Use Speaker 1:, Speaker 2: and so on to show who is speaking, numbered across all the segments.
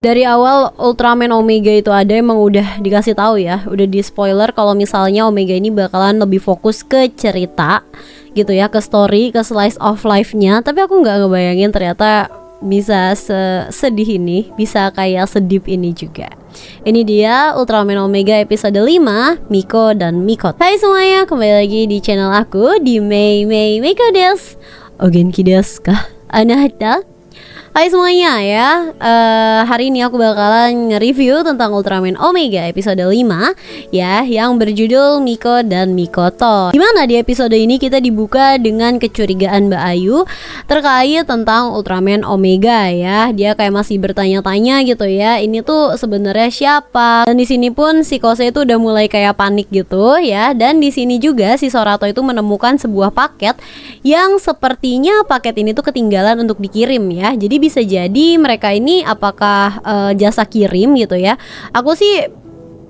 Speaker 1: Dari awal Ultraman Omega itu ada emang udah dikasih tahu ya, udah di spoiler kalau misalnya Omega ini bakalan lebih fokus ke cerita gitu ya, ke story, ke slice of life-nya. Tapi aku nggak ngebayangin ternyata bisa sedih ini, bisa kayak sedip ini juga. Ini dia Ultraman Omega episode 5, Miko dan Mikoto. Hai semuanya, kembali lagi di channel aku di Mei Miko desu. Ogenki desu ka? Anata? Hai semuanya ya, hari ini aku bakalan nge-review tentang Ultraman Omega episode 5 ya, yang berjudul Miko dan Mikoto. Dimana di episode ini kita dibuka dengan kecurigaan Mbak Ayu terkait tentang Ultraman Omega ya. Dia kayak masih bertanya-tanya gitu ya, ini tuh sebenarnya siapa? Dan di sini pun si Kose itu udah mulai kayak panik gitu ya. Dan di sini juga si Sorato itu menemukan sebuah paket yang sepertinya paket ini tuh ketinggalan untuk dikirim ya. Jadi bisa jadi mereka ini apakah jasa kirim gitu ya. Aku sih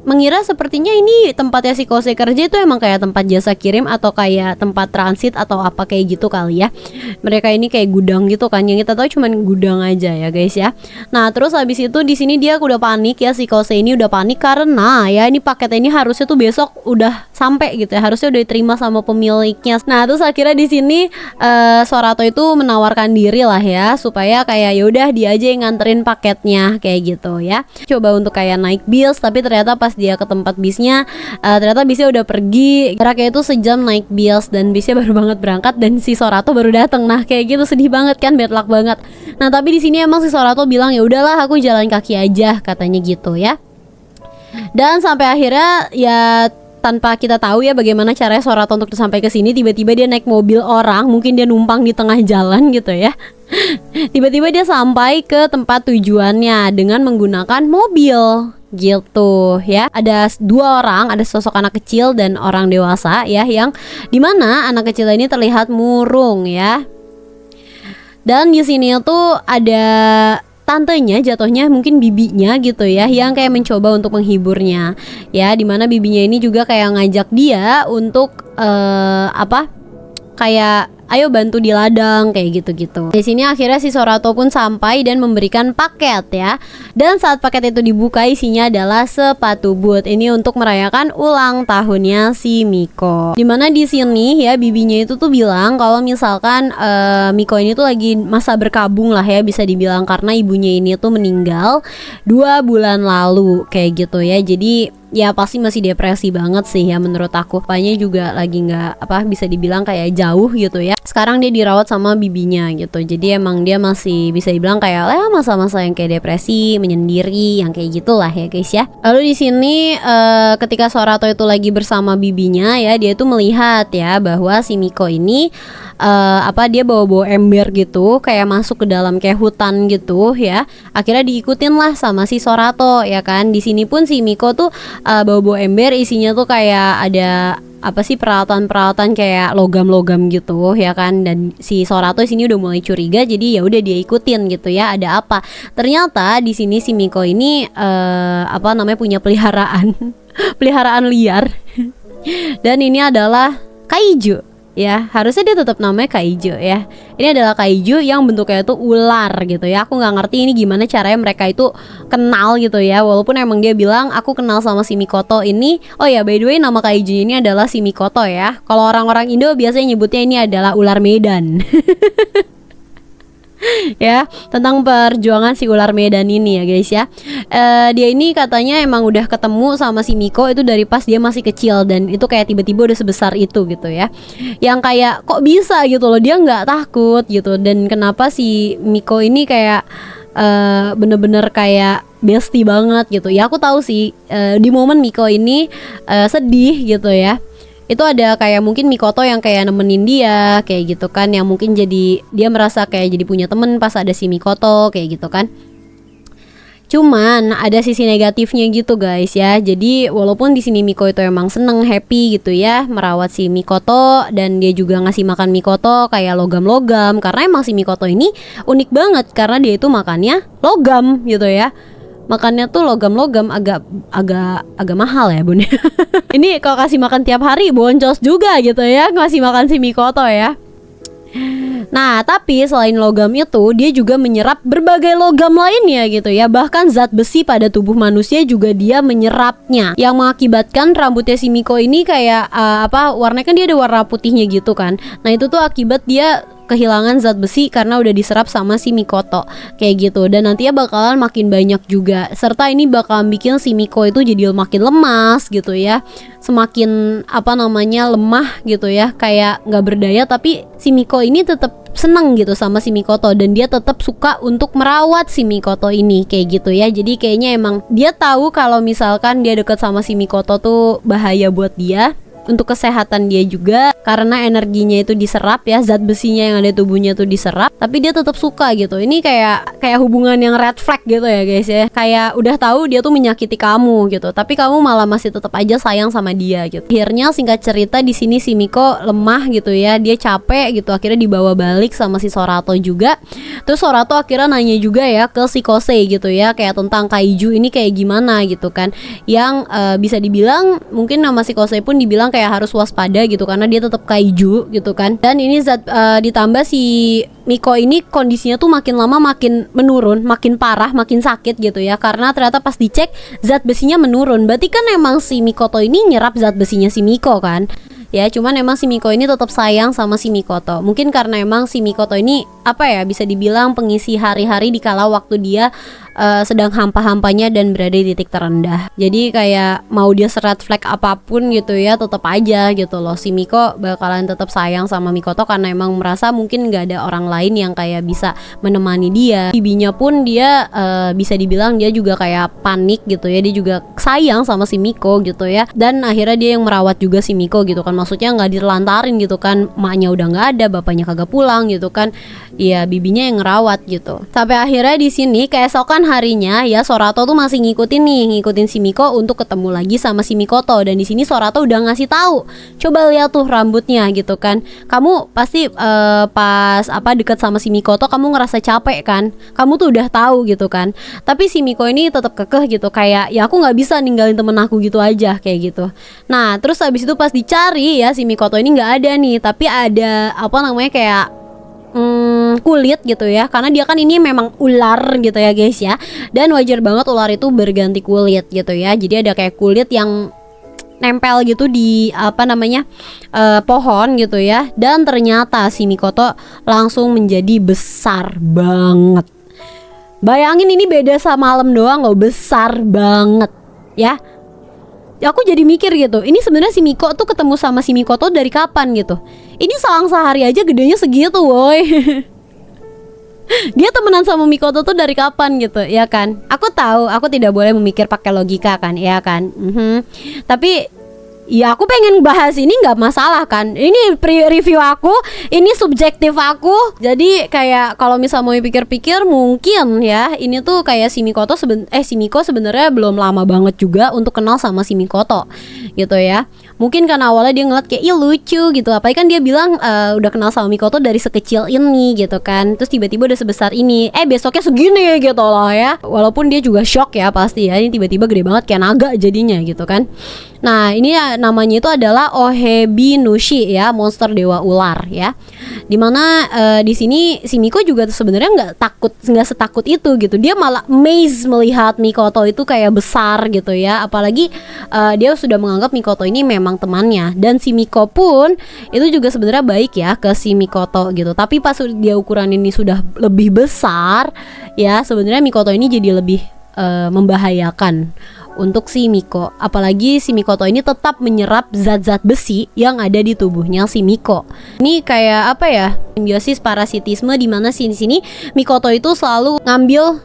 Speaker 1: mengira sepertinya ini tempatnya si Kose kerja itu emang kayak tempat jasa kirim atau kayak tempat transit atau apa kayak gitu kali ya. Mereka ini kayak gudang gitu kan, yang kita tahu cuman gudang aja ya guys ya. Nah terus habis itu di sini dia udah panik ya, si Kose ini udah panik karena ya ini paket ini harusnya tuh besok udah sampai gitu ya, harusnya udah diterima sama pemiliknya. Nah terus akhirnya di sini Sorato itu menawarkan diri lah ya, supaya kayak yaudah dia aja yang nganterin paketnya kayak gitu ya. Coba untuk kayak naik bis, tapi ternyata pas dia ke tempat bisnya ternyata bisnya udah pergi. Jaraknya itu sejam naik bis dan bisnya baru banget berangkat dan si Sorato baru datang. Nah kayak gitu sedih banget kan, bad luck banget. Nah tapi di sini emang si Sorato bilang ya udahlah aku jalan kaki aja katanya gitu ya. Dan sampai akhirnya ya tanpa kita tahu ya bagaimana caranya Sorato untuk sampai ke sini, tiba-tiba dia naik mobil orang, mungkin dia numpang di tengah jalan gitu ya. Tiba-tiba dia sampai ke tempat tujuannya dengan menggunakan mobil gitu ya. Ada dua orang, ada sosok anak kecil dan orang dewasa ya, yang dimana anak kecil ini terlihat murung ya. Dan di sini tuh ada tantenya, jatuhnya mungkin bibinya gitu ya, yang kayak mencoba untuk menghiburnya ya, dimana bibinya ini juga kayak ngajak dia untuk kayak ayo bantu di ladang kayak gitu-gitu. Di sini akhirnya si Sorato pun sampai dan memberikan paket ya. Dan saat paket itu dibuka isinya adalah sepatu boot. Ini untuk merayakan ulang tahunnya si Miko. Dimana di sini ya bibinya itu tuh bilang kalau misalkan Miko ini tuh lagi masa berkabung lah ya, bisa dibilang, karena ibunya ini tuh meninggal 2 bulan lalu kayak gitu ya. Jadi ya pasti masih depresi banget sih ya menurut aku. Papanya juga lagi nggak bisa dibilang kayak jauh gitu ya. Sekarang dia dirawat sama bibinya gitu. Jadi emang dia masih bisa dibilang kayak masa-masa yang kayak depresi, menyendiri, yang kayak gitulah ya guys ya. Lalu di sini ketika Sorato itu lagi bersama bibinya ya, dia tuh melihat ya bahwa si Miko ini dia bawa-bawa ember gitu, kayak masuk ke dalam kayak hutan gitu ya. Akhirnya diikutin lah sama si Sorato ya kan. Di sini pun si Miko tuh bawa-bawa ember, isinya tuh kayak ada peralatan-peralatan kayak logam-logam gitu ya kan. Dan si Sorato sini udah mulai curiga, jadi ya udah dia ikutin gitu ya, ada apa. Ternyata di sini si Miko ini punya peliharaan peliharaan liar. Dan ini adalah kaiju ya, harusnya dia tetap namanya kaiju ya. Ini adalah kaiju yang bentuknya itu ular gitu ya. Aku nggak ngerti ini gimana caranya mereka itu kenal gitu ya. Walaupun emang dia bilang aku kenal sama si Mikoto ini. Oh ya, by the way, nama kaiju ini adalah si Mikoto ya. Kalau orang-orang Indo biasanya nyebutnya ini adalah ular Medan. Ya, tentang perjuangan si ular Medan ini ya guys ya. Dia ini katanya emang udah ketemu sama si Miko itu dari pas dia masih kecil, dan itu kayak tiba-tiba udah sebesar itu gitu ya. Yang kayak kok bisa gitu loh, dia nggak takut gitu. Dan kenapa si Miko ini kayak bener-bener kayak bestie banget gitu ya. Aku tahu sih di momen Miko ini sedih gitu ya, itu ada kayak mungkin Mikoto yang kayak nemenin dia kayak gitu kan, yang mungkin jadi dia merasa kayak jadi punya temen pas ada si Mikoto kayak gitu kan. Cuman ada sisi negatifnya gitu guys ya. Jadi walaupun di sini Miko itu emang seneng, happy gitu ya merawat si Mikoto, dan dia juga ngasih makan Mikoto kayak logam-logam, karena emang si Mikoto ini unik banget karena dia itu makannya logam gitu ya. Makannya tuh logam-logam, agak mahal ya bun. Ini kalau kasih makan tiap hari boncos juga gitu ya, ngasih makan si Mikoto ya. Nah, tapi selain logam itu, dia juga menyerap berbagai logam lainnya gitu ya. Bahkan zat besi pada tubuh manusia juga dia menyerapnya, yang mengakibatkan rambutnya si Miko ini kayak warnanya kan dia ada warna putihnya gitu kan. Nah, itu tuh akibat dia kehilangan zat besi karena udah diserap sama si Mikoto kayak gitu. Dan nantinya bakalan makin banyak juga, serta ini bakalan bikin si Miko itu jadi makin lemas gitu ya, semakin lemah gitu ya, kayak nggak berdaya. Tapi si Miko ini tetap seneng gitu sama si Mikoto, dan dia tetap suka untuk merawat si Mikoto ini kayak gitu ya. Jadi kayaknya emang dia tahu kalau misalkan dia deket sama si Mikoto tuh bahaya buat dia, untuk kesehatan dia juga, karena energinya itu diserap ya, zat besinya yang ada di tubuhnya tuh diserap, tapi dia tetap suka gitu. Ini kayak hubungan yang red flag gitu ya guys ya, kayak udah tahu dia tuh menyakiti kamu gitu, tapi kamu malah masih tetap aja sayang sama dia gitu. Akhirnya singkat cerita di sini si Miko lemah gitu ya, dia capek gitu, akhirnya dibawa balik sama si Sorato juga. Terus Sorato akhirnya nanya juga ya ke si Kosei gitu ya, kayak tentang kaiju ini kayak gimana gitu kan, yang bisa dibilang mungkin nama si Kosei pun dibilang kayak harus waspada gitu, karena dia tetap kaiju gitu kan. Dan ini ditambah si Miko ini kondisinya tuh makin lama makin menurun, makin parah, makin sakit gitu ya, karena ternyata pas dicek zat besinya menurun. Berarti kan emang si Mikoto ini nyerap zat besinya si Miko kan ya, cuman emang si Miko ini tetap sayang sama si Mikoto. Mungkin karena emang si Mikoto ini bisa dibilang pengisi hari-hari di kala waktu dia sedang hampa-hampanya dan berada di titik terendah. Jadi kayak mau dia red flag apapun gitu ya, tetap aja gitu loh, si Miko bakalan tetap sayang sama Mikoto, karena emang merasa mungkin nggak ada orang lain yang kayak bisa menemani dia. Bibinya pun dia bisa dibilang dia juga kayak panik gitu ya, dia juga sayang sama si Miko gitu ya. Dan akhirnya dia yang merawat juga si Miko gitu kan, maksudnya nggak ditelantarin gitu kan, emaknya udah nggak ada, bapaknya kagak pulang gitu kan, ya bibinya yang ngerawat gitu. Sampai akhirnya di sini keesokan harinya ya, Sorato tuh masih ngikutin si Miko untuk ketemu lagi sama si Mikoto. Dan di sini Sorato udah ngasih tahu, coba lihat tuh rambutnya gitu kan, kamu pasti pas dekat sama si Mikoto kamu ngerasa capek kan, kamu tuh udah tahu gitu kan. Tapi si Miko ini tetap kekeh gitu, kayak ya aku nggak bisa ninggalin temen aku gitu aja kayak gitu. Nah terus habis itu pas dicari ya, si Mikoto ini nggak ada nih, tapi ada kayak kulit gitu ya, karena dia kan ini memang ular gitu ya guys ya, dan wajar banget ular itu berganti kulit gitu ya. Jadi ada kayak kulit yang nempel gitu di pohon gitu ya, dan ternyata si Mikoto langsung menjadi besar banget. Bayangin ini beda sama malam doang loh, besar banget ya. Aku jadi mikir gitu, ini sebenarnya si Miko tuh ketemu sama si Mikoto dari kapan gitu. Ini selang sehari aja gedenya segitu woi. Dia temenan sama Mikoto tuh dari kapan gitu ya kan. Aku tahu aku tidak boleh memikir pakai logika kan ya kan. Tapi ya aku pengen bahas ini, nggak masalah kan. Ini review aku, ini subjektif aku. Jadi kayak kalau misal mau pikir-pikir mungkin ya, ini tuh kayak si Miko sebenarnya belum lama banget juga untuk kenal sama si Mikoto gitu ya. Mungkin karena awalnya dia ngeliat kayak lucu gitu, apalagi kan dia bilang udah kenal sama Mikoto dari sekecil ini gitu kan. Terus tiba-tiba udah sebesar ini, besoknya segini gitu loh ya. Walaupun dia juga shock ya pasti ya, ini tiba-tiba gede banget kayak naga jadinya gitu kan. Nah ini namanya itu adalah Ohebinushi ya, monster dewa ular ya. Dimana di sini si Miko juga sebenarnya nggak setakut itu gitu. Dia malah amazed melihat Mikoto itu kayak besar gitu ya. Apalagi dia sudah menganggap Mikoto ini memang temannya, dan si Miko pun itu juga sebenarnya baik ya ke si Mikoto gitu. Tapi pas dia ukuran ini sudah lebih besar ya, sebenarnya Mikoto ini jadi lebih membahayakan untuk si Miko. Apalagi si Mikoto ini tetap menyerap zat-zat besi yang ada di tubuhnya si Miko. Ini kayak simbiosis parasitisme, di mana di sini Mikoto itu selalu ngambil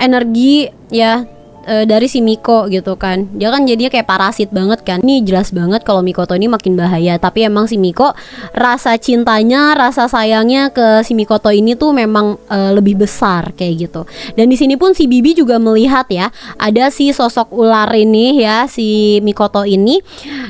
Speaker 1: energi ya dari si Miko gitu kan. Dia kan jadinya kayak parasit banget kan. Ini jelas banget kalau Mikoto ini makin bahaya. Tapi emang si Miko rasa cintanya, rasa sayangnya ke si Mikoto ini tuh memang lebih besar kayak gitu. Dan di sini pun si Bibi juga melihat ya, ada si sosok ular ini ya, si Mikoto ini,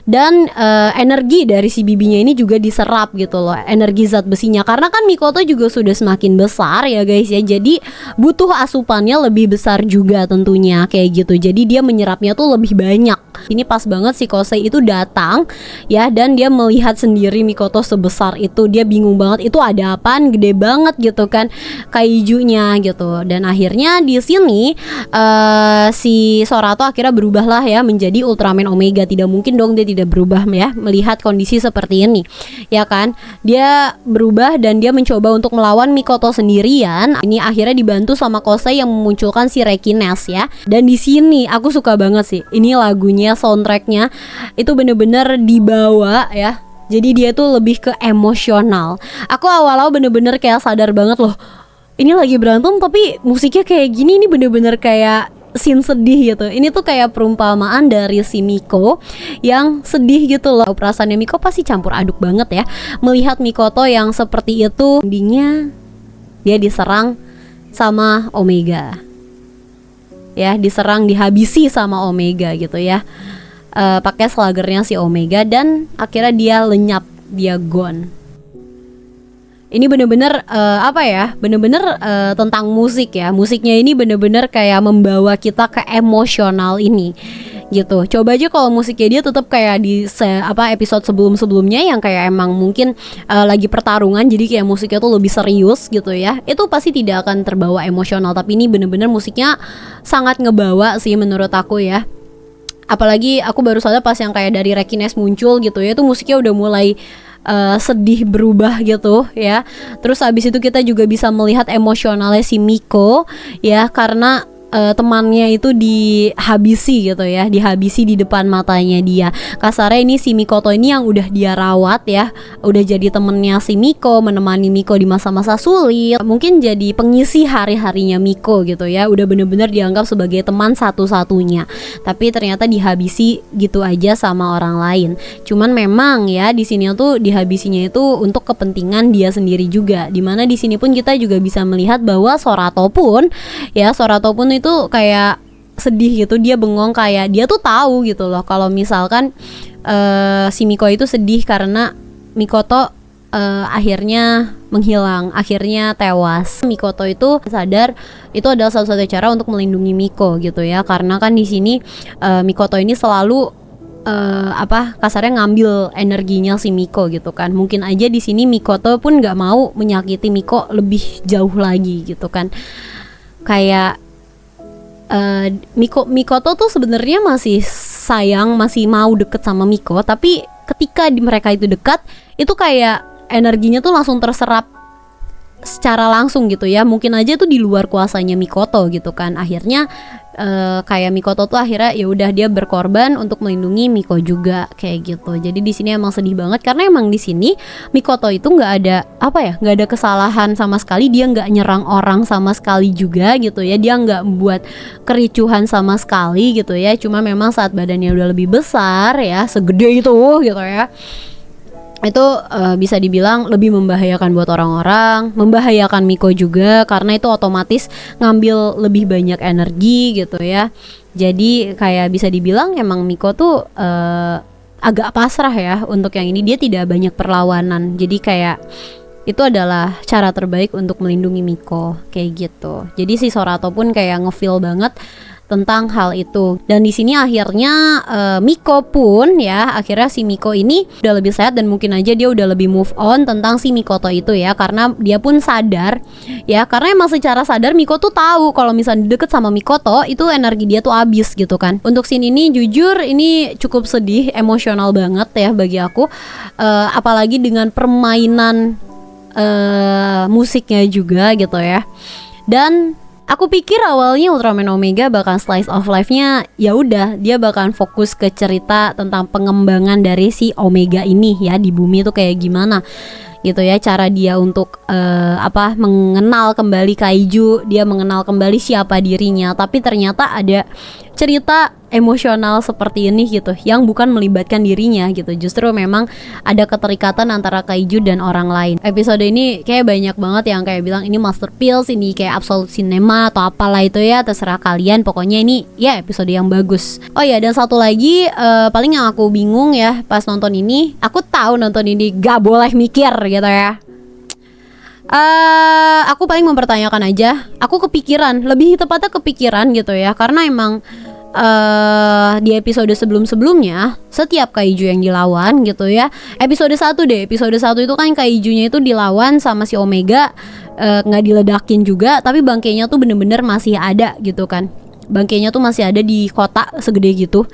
Speaker 1: dan energi dari si bibinya ini juga diserap gitu loh, energi zat besinya. Karena kan Mikoto juga sudah semakin besar ya guys ya, jadi butuh asupannya lebih besar juga tentunya kayak kayak gitu. Jadi dia menyerapnya tuh lebih banyak. Ini pas banget si Kosei itu datang ya, dan dia melihat sendiri Mikoto sebesar itu. Dia bingung banget, itu ada apaan gede banget gitu kan kaijunya gitu. Dan akhirnya di sini si Sorato akhirnya berubah lah ya menjadi Ultraman Omega. Tidak mungkin dong dia tidak berubah ya melihat kondisi seperti ini ya kan. Dia berubah dan dia mencoba untuk melawan Mikoto sendirian. Ini akhirnya dibantu sama Kosei yang memunculkan si Rekines ya. Dan di sini aku suka banget sih. Ini lagunya, soundtracknya itu bener-bener dibawa ya. Jadi dia tuh lebih ke emosional. Aku awal-awal bener-bener kayak sadar banget loh, ini lagi berantem tapi musiknya kayak gini, ini bener-bener kayak scene sedih gitu. Ini tuh kayak perumpamaan dari si Miko yang sedih gitu loh. Perasaannya Miko pasti campur aduk banget ya melihat Mikoto yang seperti itu. Endingnya dia diserang sama Omega ya, diserang, dihabisi sama Omega gitu ya, pakai slagernya si Omega, dan akhirnya dia lenyap, dia gone. Ini bener-bener apa ya, bener-bener tentang musik ya. Musiknya ini bener-bener kayak membawa kita ke emosional ini gitu. Coba aja kalau musiknya dia tetap kayak di episode sebelum-sebelumnya yang kayak emang mungkin lagi pertarungan, jadi kayak musiknya tuh lebih serius gitu ya, itu pasti tidak akan terbawa emosional. Tapi ini bener-bener musiknya sangat ngebawa sih menurut aku ya. Apalagi aku baru sadar pas yang kayak dari Rekines muncul gitu ya, itu musiknya udah mulai sedih berubah gitu ya. Terus habis itu kita juga bisa melihat emosionalnya si Miko ya, karena temannya itu dihabisi gitu ya, dihabisi di depan matanya dia. Kasarnya ini si Mikoto ini yang udah dia rawat ya, udah jadi temennya si Miko, menemani Miko di masa-masa sulit, mungkin jadi pengisi hari-harinya Miko gitu ya, udah bener-bener dianggap sebagai teman satu-satunya. Tapi ternyata dihabisi gitu aja sama orang lain. Cuman memang ya di sini tuh dihabisinya itu untuk kepentingan dia sendiri juga. Dimana di sini pun kita juga bisa melihat bahwa Sorato pun itu kayak sedih gitu, dia bengong, kayak dia tuh tahu gitu loh kalau misalkan si Miko itu sedih karena Mikoto akhirnya menghilang, akhirnya tewas. Mikoto itu sadar itu adalah satu-satunya cara untuk melindungi Miko gitu ya, karena kan di sini Mikoto ini selalu kasarnya ngambil energinya si Miko gitu kan. Mungkin aja di sini Mikoto pun nggak mau menyakiti Miko lebih jauh lagi gitu kan. Kayak Mikoto tuh sebenarnya masih sayang, masih mau deket sama Miko, tapi ketika mereka itu dekat, itu kayak energinya tuh langsung terserap secara langsung gitu ya. Mungkin aja tuh di luar kuasanya Mikoto gitu kan. Akhirnya kayak Mikoto tuh akhirnya ya udah dia berkorban untuk melindungi Miko juga kayak gitu. Jadi di sini emang sedih banget karena emang di sini Mikoto itu nggak ada nggak ada kesalahan sama sekali. Dia nggak nyerang orang sama sekali juga gitu ya. Dia nggak membuat kericuhan sama sekali gitu ya. Cuma memang saat badannya udah lebih besar ya, segede itu gitu ya, itu bisa dibilang lebih membahayakan buat orang-orang, membahayakan Miko juga karena itu otomatis ngambil lebih banyak energi gitu ya. Jadi kayak bisa dibilang emang Miko tuh agak pasrah ya untuk yang ini. Dia tidak banyak perlawanan, jadi kayak itu adalah cara terbaik untuk melindungi Miko kayak gitu. Jadi si Sorato pun kayak ngefeel banget tentang hal itu. Dan di sini akhirnya Miko pun ya, akhirnya si Miko ini udah lebih sehat dan mungkin aja dia udah lebih move on tentang si Mikoto itu ya, karena dia pun sadar ya, karena emang secara sadar Miko tuh tahu kalau misalnya deket sama Mikoto itu energi dia tuh habis gitu kan. Untuk scene ini jujur ini cukup sedih, emosional banget ya bagi aku, apalagi dengan permainan musiknya juga gitu ya. Dan aku pikir awalnya Ultraman Omega bakal slice of life-nya ya udah dia bakal fokus ke cerita tentang pengembangan dari si Omega ini ya di bumi itu kayak gimana gitu ya, cara dia untuk mengenal kembali kaiju, dia mengenal kembali siapa dirinya. Tapi ternyata ada cerita emosional seperti ini gitu yang bukan melibatkan dirinya gitu. Justru memang ada keterikatan antara kaiju dan orang lain. Episode ini kayak banyak banget yang kayak bilang ini masterpiece, ini kayak absolute cinema atau apalah itu ya, terserah kalian. Pokoknya ini ya episode yang bagus. Oh ya, dan satu lagi paling yang aku bingung ya pas nonton ini, aku tahu nonton ini gak boleh mikir gitu ya. Aku paling mempertanyakan aja. Aku kepikiran, lebih tepatnya kepikiran gitu ya, karena emang di episode sebelum-sebelumnya setiap kaiju yang dilawan gitu ya, episode 1 deh, episode 1 itu kan kaijunya itu dilawan sama si Omega, nggak diledakin juga, tapi bangkainya tuh bener-bener masih ada gitu kan, bangkainya tuh masih ada di kota segede gitu.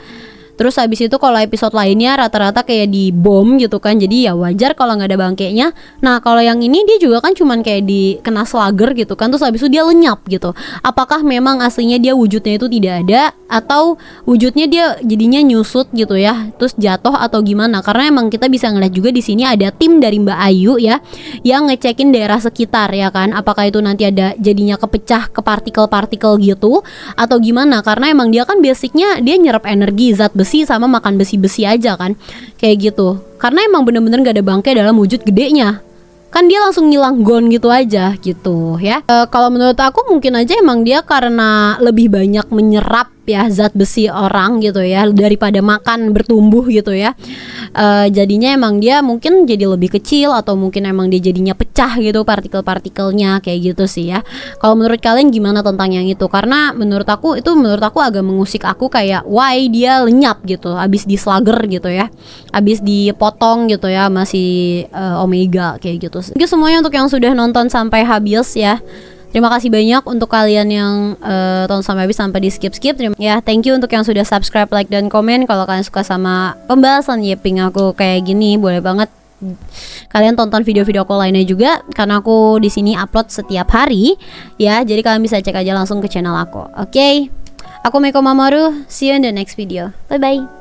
Speaker 1: Terus habis itu kalau episode lainnya rata-rata kayak di bom gitu kan, jadi ya wajar kalau nggak ada bangkainya. Nah kalau yang ini dia juga kan cuman kayak kena slugger gitu kan, terus habis itu dia lenyap gitu. Apakah memang aslinya dia wujudnya itu tidak ada, atau wujudnya dia jadinya nyusut gitu ya, terus jatuh atau gimana? Karena emang kita bisa ngeliat juga di sini ada tim dari Mbak Ayu ya, yang ngecekin daerah sekitar ya kan, apakah itu nanti ada jadinya kepecah ke partikel-partikel gitu atau gimana? Karena emang dia kan basicnya dia nyerap energi zat besi sama makan besi-besi aja kan, kayak gitu. Karena emang bener-bener gak ada bangkai dalam wujud gedenya, kan dia langsung ngilang gone gitu aja gitu ya. Kalau menurut aku mungkin aja emang dia karena lebih banyak menyerap ya zat besi orang gitu ya, daripada makan bertumbuh gitu ya. Jadinya emang dia mungkin jadi lebih kecil, atau mungkin emang dia jadinya pecah gitu partikel-partikelnya, kayak gitu sih ya. Kalau menurut kalian gimana tentang yang itu? Karena menurut aku agak mengusik aku, kayak why dia lenyap gitu abis di slugger gitu ya, abis dipotong gitu ya, masih Omega kayak gitu. Thank you semuanya untuk yang sudah nonton sampai habis ya. Terima kasih banyak untuk kalian yang tonton sampai habis, sampai di skip-skip ya. Thank you untuk yang sudah subscribe, like, dan komen. Kalau kalian suka sama pembahasan Yeping aku kayak gini, boleh banget kalian tonton video-video aku lainnya juga, karena aku di sini upload setiap hari ya. Jadi kalian bisa cek aja langsung ke channel aku. Oke. Aku Meiko Mamoru. See you in the next video. Bye bye.